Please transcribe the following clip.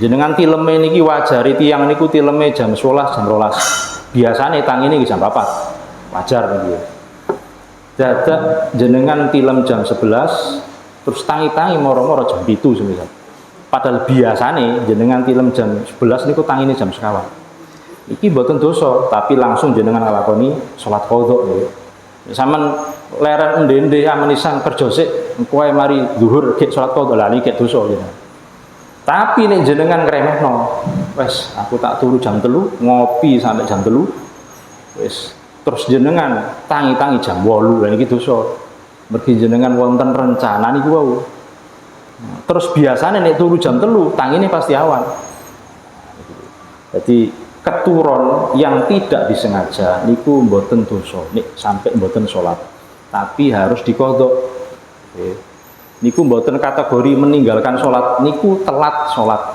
Jenengan tileme niki wajari tiyang niku tileme jam 11 jam 12. Biasane tangi niki jam 4. Wajar niki. Dadak jenengan tilem jam 11 terus tangi-tangi moro-moro jam 7 semisal. Padahal biasane jenengan tilem jam 11 niku tangine jam sekawan. Iki mboten dosa, tapi langsung jenengan nglakoni salat qadha nggih. Sampeyan leren endhe-endhe amenisan kerja sik, engko ae mari zuhur gek salat qadha lah niki dosa jenengan. Tapi nek jenengan ngremehno, wes aku tak turu jam 3, ngopi sampai jam 3. Wes terus jenengan tangi-tangi jam 8, lah niki dosa. Mergi jenengan wonten rencana niku wau. Terus biasanya nek turu jam 3, tangine pasti awan. Jadi keturun yang tidak disengaja niku mboten dosa, nek sampai mboten salat. Tapi harus diqadha. Niku mboten kategori meninggalkan salat, niku telat salat.